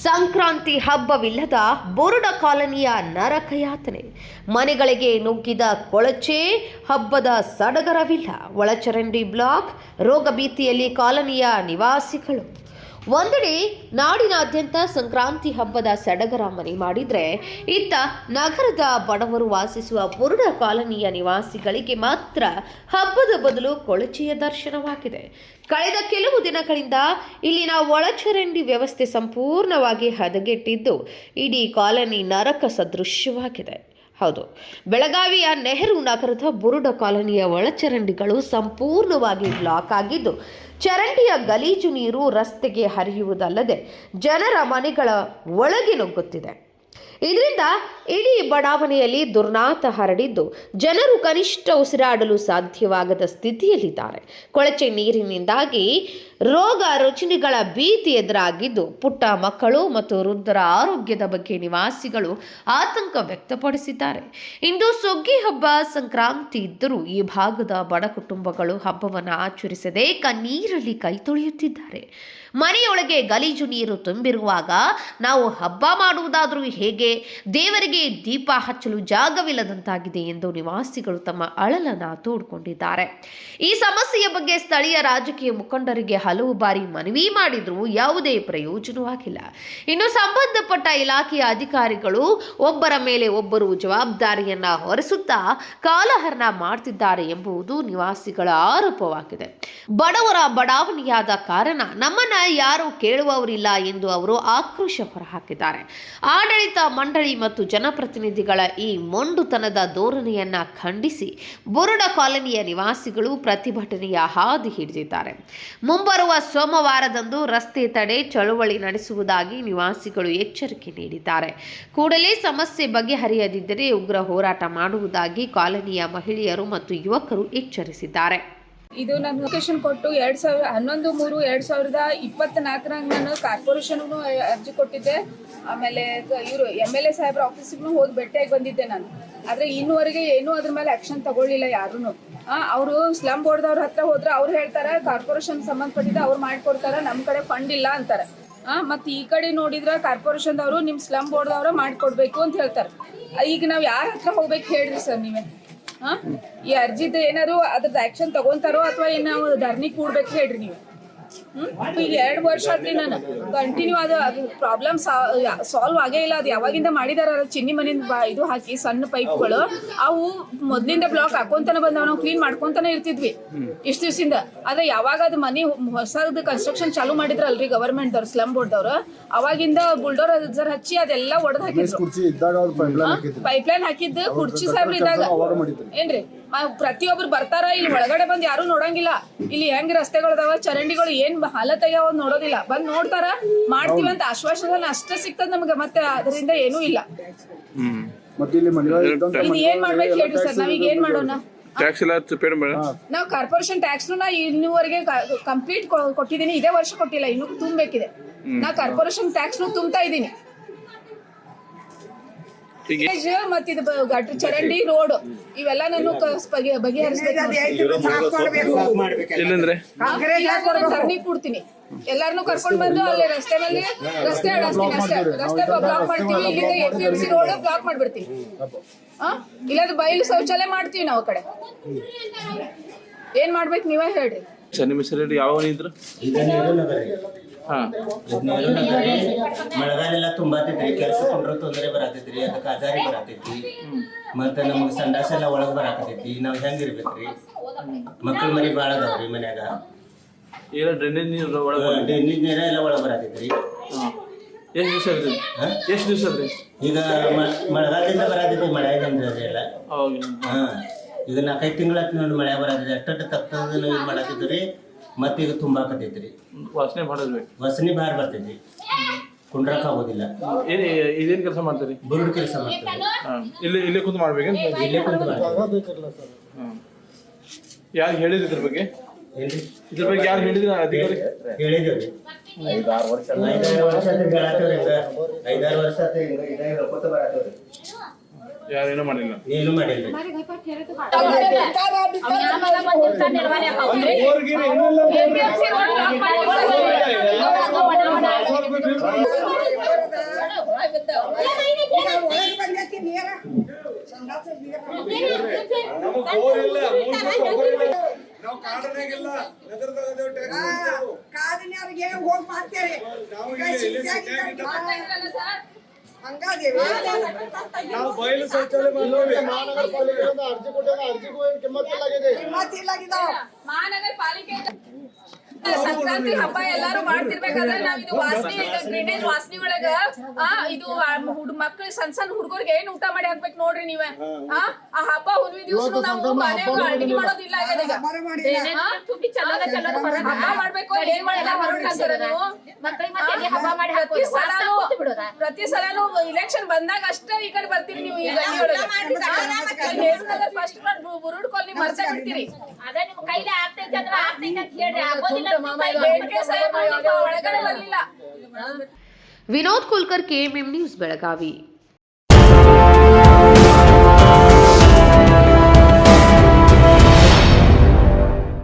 ಸಂಕ್ರಾಂತಿ ಹಬ್ಬವಿಲ್ಲದ ಬುರುಡ ಕಾಲನಿಯ ನರಕಯಾತನೆ. ಮನೆಗಳಿಗೆ ನುಗ್ಗಿದ ಕೊಳಚೆ, ಹಬ್ಬದ ಸಡಗರವಿಲ್ಲ. ಒಳಚರಂಡಿ ಬ್ಲಾಕ್, ರೋಗ ಭೀತಿಯಲ್ಲಿ ಕಾಲನಿಯ ನಿವಾಸಿಗಳು. ಒಂದೆಡೆ ನಾಡಿನಾದ್ಯಂತ ಸಂಕ್ರಾಂತಿ ಹಬ್ಬದ ಸಡಗರ ಮನೆ ಮಾಡಿದರೆ, ಇತ್ತ ನಗರದ ಬಡವರು ವಾಸಿಸುವ ಬುರುಡ ಕಾಲನಿಯ ನಿವಾಸಿಗಳಿಗೆ ಮಾತ್ರ ಹಬ್ಬದ ಬದಲು ಕೊಳಚೆಯ ದರ್ಶನವಾಗಿದೆ. ಕಳೆದ ಕೆಲವು ದಿನಗಳಿಂದ ಇಲ್ಲಿನ ಒಳಚರಂಡಿ ವ್ಯವಸ್ಥೆ ಸಂಪೂರ್ಣವಾಗಿ ಹದಗೆಟ್ಟಿದ್ದು, ಇಡೀ ಕಾಲನಿ ನರಕ ಸದೃಶ್ಯವಾಗಿದೆ. ಹೌದು, ಬೆಳಗಾವಿಯ ನೆಹರು ನಗರದ ಬುರುಡ ಕಾಲನಿಯ ಒಳಚರಂಡಿಗಳು ಸಂಪೂರ್ಣವಾಗಿ ಬ್ಲಾಕ್ ಆಗಿದ್ದು, ಚರಂಡಿಯ ಗಲೀಜು ನೀರು ರಸ್ತೆಗೆ ಹರಿಯುವುದಲ್ಲದೆ ಜನರ ಮನೆಗಳ ಒಳಗೆ ನುಗ್ಗುತ್ತಿದೆ. ಇದರಿಂದ ಇಡೀ ಬಡಾವಣೆಯಲ್ಲಿ ದುರ್ನಾತ ಹರಡಿದ್ದು, ಜನರು ಕನಿಷ್ಠ ಉಸಿರಾಡಲು ಸಾಧ್ಯವಾಗದ ಸ್ಥಿತಿಯಲ್ಲಿದ್ದಾರೆ. ಕೊಳಚೆ ನೀರಿನಿಂದಾಗಿ ರೋಗ ರುಜಿನಗಳ ಭೀತಿ ಎದುರಾಗಿದ್ದು, ಪುಟ್ಟ ಮಕ್ಕಳು ಮತ್ತು ವೃದ್ಧರ ಆರೋಗ್ಯದ ಬಗ್ಗೆ ನಿವಾಸಿಗಳು ಆತಂಕ ವ್ಯಕ್ತಪಡಿಸಿದ್ದಾರೆ. ಇಂದು ಸುಗ್ಗಿ ಹಬ್ಬ ಸಂಕ್ರಾಂತಿ ಇದ್ದರೂ ಈ ಭಾಗದ ಬಡ ಕುಟುಂಬಗಳು ಹಬ್ಬವನ್ನು ಆಚರಿಸದೆ ಕಣ್ಣೀರಲ್ಲಿ ಕೈ ತೊಳೆಯುತ್ತಿದ್ದಾರೆ. ಮನೆಯೊಳಗೆ ಗಲೀಜು ನೀರು ತುಂಬಿರುವಾಗ ನಾವು ಹಬ್ಬ ಮಾಡುವುದಾದರೂ ಹೇಗೆ? ದೇವರಿಗೆ ದೀಪ ಹಚ್ಚಲು ಜಾಗವಿಲ್ಲದಂತಾಗಿದೆ ಎಂದು ನಿವಾಸಿಗಳು ತಮ್ಮ ಅಳಲನ್ನು ತೋಡಿಕೊಂಡಿದ್ದಾರೆ. ಈ ಸಮಸ್ಯೆಯ ಬಗ್ಗೆ ಸ್ಥಳೀಯ ರಾಜಕೀಯ ಮುಖಂಡರಿಗೆ ಹಲವು ಬಾರಿ ಮನವಿ ಮಾಡಿದರೂ ಯಾವುದೇ ಪ್ರಯೋಜನವಾಗಿಲ್ಲ. ಇನ್ನು ಸಂಬಂಧಪಟ್ಟ ಇಲಾಖೆಯ ಅಧಿಕಾರಿಗಳು ಒಬ್ಬರ ಮೇಲೆ ಒಬ್ಬರು ಜವಾಬ್ದಾರಿಯನ್ನ ಹೊರಿಸುತ್ತಾ ಕಾಲಹರಣ ಮಾಡ್ತಿದ್ದಾರೆ ಎಂಬುದು ನಿವಾಸಿಗಳ ಆರೋಪವಾಗಿದೆ. ಬಡವರ ಬಡಾವಣೆಯಾದ ಕಾರಣ ನಮ್ಮನ್ನ ಯಾರು ಕೇಳುವವರಿಲ್ಲ ಎಂದು ಅವರು ಆಕ್ರೋಶ ಹೊರಹಾಕಿದ್ದಾರೆ. ಆಡಳಿತ ಮಂಡಳಿ ಮತ್ತು ಜನಪ್ರತಿನಿಧಿಗಳ ಈ ಮೊಂಡುತನದ ಧೋರಣೆಯನ್ನ ಖಂಡಿಸಿ ಬುರುಡ ಕಾಲನಿಯ ನಿವಾಸಿಗಳು ಪ್ರತಿಭಟನೆಯ ಹಾದಿ ಹಿಡಿದಿದ್ದಾರೆ. ಮುಂಬರುವ ಸೋಮವಾರದಂದು ರಸ್ತೆ ತಡೆ ಚಳುವಳಿ ನಡೆಸುವುದಾಗಿ ನಿವಾಸಿಗಳು ಎಚ್ಚರಿಕೆ ನೀಡಿದ್ದಾರೆ. ಕೂಡಲೇ ಸಮಸ್ಯೆ ಬಗೆಹರಿಯದಿದ್ದರೆ ಉಗ್ರ ಹೋರಾಟ ಮಾಡುವುದಾಗಿ ಕಾಲನಿಯ ಮಹಿಳೆಯರು ಮತ್ತು ಯುವಕರು ಎಚ್ಚರಿಸಿದ್ದಾರೆ. ಇದು ನಾನು ಲೊಕೇಶನ್ ಕೊಟ್ಟು 11/3/2024 ನಾನು ಕಾರ್ಪೊರೇಷನ್ಗೂ ಅರ್ಜಿ ಕೊಟ್ಟಿದ್ದೆ. ಆಮೇಲೆ ಇವರು MLA ಸಾಹೇಬ್ರ ಆಫೀಸಿಗೂ ಹೋಗಿ ಭೇಟಿಯಾಗಿ ಬಂದಿದ್ದೆ ನಾನು. ಆದರೆ ಇನ್ನೂವರೆಗೆ ಏನೂ ಅದ್ರ ಮೇಲೆ ಆ್ಯಕ್ಷನ್ ತಗೊಳ್ಳಿಲ್ಲ ಯಾರೂ. ಅವರು ಸ್ಲಮ್ ಬೋರ್ಡ್ದವ್ರ ಹತ್ರ ಹೋದ್ರೆ ಅವ್ರು ಹೇಳ್ತಾರೆ ಕಾರ್ಪೊರೇಷನ್ ಸಂಬಂಧಪಟ್ಟಿದ್ದ ಅವ್ರು ಮಾಡಿಕೊಡ್ತಾರೆ, ನಮ್ಮ ಕಡೆ ಫಂಡ್ ಇಲ್ಲ ಅಂತಾರೆ. ಮತ್ತು ಈ ಕಡೆ ನೋಡಿದ್ರೆ ಕಾರ್ಪೊರೇಷನ್ದವರು ನಿಮ್ಮ ಸ್ಲಮ್ ಬೋರ್ಡ್ದವ್ರು ಮಾಡಿಕೊಡ್ಬೇಕು ಅಂತ ಹೇಳ್ತಾರೆ. ಈಗ ನಾವು ಯಾರ ಹತ್ರ ಹೋಗ್ಬೇಕು ಹೇಳ್ರಿ ಸರ್ ನೀವೇ? ಈ ಅರ್ಜಿದ ಏನಾದ್ರು ಅದ್ರದ್ದು ಆಕ್ಷನ್ ತಗೊಂತಾರೋ ಅಥವಾ ಏನು ನಾವು ಧರಣಿ ಕೂಡ್ಬೇಕು ಹೇಳ್ರಿ ನೀವು? ಈಗ 2 ವರ್ಷ ಆತ್ರಿ ನಾನು ಕಂಟಿನ್ಯೂ ಅದು ಪ್ರಾಬ್ಲಮ್ ಸಾಲ್ವ್ ಆಗೇ ಇಲ್ಲ. ಅದು ಯಾವಾಗಿಂದ ಮಾಡಿದಾರ ಚಿನ್ನಿ ಮನೆಯಿಂದ ಇದು ಹಾಕಿ ಸಣ್ಣ ಪೈಪ್ಗಳು, ಅವು ಮೊದಲಿಂದ ಬ್ಲಾಕ್ ಹಾಕೊಂತಾನೆ ಬಂದವ. ನಾವು ಕ್ಲೀನ್ ಮಾಡ್ಕೊಂತಾನೆ ಇರ್ತಿದ್ವಿ ಇಷ್ಟು ದಿವಸದಿಂದ. ಆದ್ರೆ ಯಾವಾಗ ಅದು ಮನೆ ಹೊಸದು ಕನ್ಸ್ಟ್ರಕ್ಷನ್ ಚಾಲೂ ಮಾಡಿದ್ರಲ್ರಿ ಗವರ್ಮೆಂಟ್ದವ್ರು, ಸ್ಲಮ್ ಬೋರ್ಡ್ದವ್ರು, ಅವಾಗಿಂದ ಬುಲ್ಡೋಸರ್ ಹಚ್ಚಿ ಅದೆಲ್ಲ ಒಡೆದು ಹಾಕಿದ್ರು. ಪೈಪ್ಲೈನ್ ಹಾಕಿದ್ದು ಕುರ್ಚಿ ಸಾಹೇಬ್ರು ಇದ್ದಾಗ ಏನ್ರಿ? ಪ್ರತಿಯೊಬ್ರು ಬರ್ತಾರ, ಇಲ್ಲಿ ಒಳಗಡೆ ಬಂದು ಯಾರು ನೋಡಂಗಿಲ್ಲ. ಇಲ್ಲಿ ಹೆಂಗ್ ರಸ್ತೆಗಳದಾವ, ಚರಂಡಿಗಳು ಏನ್ ಹಾಲತ್ ಆಗ್ಯಾವ ನೋಡೋದಿಲ್ಲ. ಬಂದ್ ನೋಡ್ತಾರ, ಮಾಡ್ತೀವಿ ಅಂತ ಆಶ್ವಾಸನೆ ಅಷ್ಟೇ ಸಿಗ್ತದ ನಮ್ಗೆ. ಮತ್ತೆ ಅದರಿಂದ ಏನೂ ಇಲ್ಲ. ಇದು ಏನ್ ಮಾಡ್ಬೇಕು ಹೇಳ್ರಿ ಸರ್? ನಾವೀಗ ಏನ್ ಮಾಡೋಣ? ನಾವು ಕಾರ್ಪೊರೇಷನ್ ಟ್ಯಾಕ್ಸ್ ನಾ ಇನ್ನೂವರೆಗೆ ಕಂಪ್ಲೀಟ್ ಕೊಟ್ಟಿದ್ದೀನಿ. ಇದೇ ವರ್ಷ ಕೊಟ್ಟಿಲ್ಲ, ಇನ್ನೂ ತುಂಬಬೇಕಿದೆ. ನಾ ಕಾರ್ಪೊರೇಷನ್ ಟ್ಯಾಕ್ಸ್ ತುಂಬ್ತಾ ಇದ್ದೀನಿ. ಮತ್ತೆ ಇದು ಗಟ್ರ ಚರಂಡಿ ರೋಡ್ ಇವೆಲ್ಲ ನಾನು ಬಗೆಹರಿಸ್ಬೇಕು. ಧರಣಿ ಕೂಡ್ತೀನಿ, ಎಲ್ಲಾರನು ಕರ್ಕೊಂಡ್ ಬಂದು ಅಲ್ಲಿ ರಸ್ತೆ ಮೇಲೆ ರಸ್ತೆ ಬ್ಲಾಕ್ ಮಾಡ್ತೀವಿ. ಇಲ್ಲಿಂದ APMC ರೋಡ್ ಬ್ಲಾಕ್ ಮಾಡ್ಬಿಡ್ತೀವಿ. ಇಲ್ಲಾಂದ್ರೆ ಬಯಲು ಶೌಚಾಲಯ ಮಾಡ್ತೀವಿ ನಾವು. ಕಡೆ ಏನ್ ಮಾಡ್ಬೇಕು ನೀವೇ ಹೇಳ್ರಿ. ಯಾವ ಇದ್ರು ಮಳೆಗಾಲೆಲ್ಲ ತುಂಬಾತೈತ್ರಿ, ಕೆಲಸ ಕೊಂಡ್ರ ತೊಂದರೆ ಬರತೈತ್ರಿ, ಅದಕ್ಕೆ ಆಜಾರಿ ಬರತೈತಿ. ಮತ್ತೆ ನಮ್ಗೆ ಸಂಡಾಸ ಎಲ್ಲ ಒಳಗೆ ಬರಾಕತೈತಿ. ನಾವ್ ಹೆಂಗಿರ್ಬೇಕ್ರಿ? ಮಕ್ಕಳು ಮರಿ ಭಾಳ ಅದಾವ್ರಿ ಮನ್ಯಾಗ. ಡ್ರೈನೇಜ್ ನೀರು ನೀರ ಎಲ್ಲ ಒಳಗೆ ಬರತೈತ್ರಿ. ಎಷ್ಟು ದಿವಸ ಈಗ ಮಳೆಗಾಲದಿಂದ ಬರತೈತಿ, ಮಳೆಯಿಂದ ಎಲ್ಲ. ಈಗ 4-5 ತಿಂಗಳ ನೋಡಿ ಮಳೆ ಬರತೈತಿ. ಅಷ್ಟು ತಪ್ಪದ ಇದು ಮಾಡತ್ತಿದ್ರಿ. ಮತ್ತೆ ಈಗ ತುಂಬಾಕತೈತ್ರಿ. ವಾಸನೆ ಮಾಡೋದು ವಾಸನೆ ಬಾರ್ ಬರ್ತೈತಿ, ಕುಂಡ್ರಕ್ ಆಗೋದಿಲ್ಲ. ಇದೇನ್ ಕೆಲಸ ಮಾಡ್ತೀರಿ? ಬುರುಡ್ ಕೆಲಸ ಮಾಡ್ತೀವಿ. ಇಲ್ಲೇ ಕುಂತು ಮಾಡ್ಬೇಕೇನು? ಇಲ್ಲೇ ಕುಂತು ಯಾರು ಹೇಳಿದ್ರು ಇದ್ರ ಬಗ್ಗೆ? ಇದ್ರ ಬಗ್ಗೆ ಯಾರು ಹೇಳಿದ್ರ? ಅಧಿಕಾರಿ ಹೇಳಿದೇವ್ರಿ. 5-6 ವರ್ಷ 5-6 ವರ್ಷ ಹೇಳ್ಕೊತ ಬರತ್ತವ್ರಿ. ಯಾರೇನೂ ಮಾಡಿಲ್ಲ, ಏನು ಮಾಡಿಲ್ಲ. ನಾವು ಕಾಡನಾಗಿಲ್ಲ ಕಾಡಿನವ್ರಿಗೆ ಹೋಗಿ ಮಾಡ್ತೇವೆ ನಾವು ಬಯಲು ಶೌಚಾಲಯ ಮಹಾನಗರ ಪಾಲಿಕೆಯಿಂದ ಅರ್ಜಿ ಕೊಟ್ಟಾಗ ಅರ್ಜಿಗೂ ಏನು ಕಿಮ್ಮತ್ತಿಲ್ಲಾಗಿದೆ. ಮಹಾನಗರ ಪಾಲಿಕೆ ಸಂಕ್ರಾಂತಿ ಹಬ್ಬ ಎಲ್ಲಾರು ಮಾಡ್ತಿರ್ಬೇಕಾದ್ರೆ ನಾವ್ ಇದು ವಾಸನೆ ಡ್ರೈನೇಜ್ ವಾಸನೆ ಒಳಗ ಇದು ಮಕ್ಳು ಸಣ್ಣ ಹುಡುಗರಿಗೆ ಏನ್ ಊಟ ಮಾಡಿ ಹಾಕ್ಬೇಕು ನೋಡ್ರಿ ನೀವೇ ಆ ಹಬ್ಬ ಹುಣ್ಣಿಮೆ ದಿವಸ ನಾವು ಮನೆಯಾಗ ಅಡಿಗೆ ಮಾಡೋದಿಲ್ಲ ಹಬ್ಬ ಮಾಡ್ಬೇಕು ಏನ್ ಮಾಡಿಲ್ಲ ಪ್ರತಿ ಸಲನು ಇಲೆಕ್ಷನ್ ಬಂದಾಗ ಅಷ್ಟೇ ಈ ಕಡೆ ಬರ್ತೀರಿ ನೀವು ಈ ಗಲ್ಲಿ ಫಸ್ಟ್ ಬುರುಡ್ ಕಾಲನಿ ಮರ್ಸೆ ಬಿಡ್ತೀರಿ ವಿನೋದ್ ಕುಲ್ಕರ್, KMM ನ್ಯೂಸ್, ಬೆಳಗಾವಿ.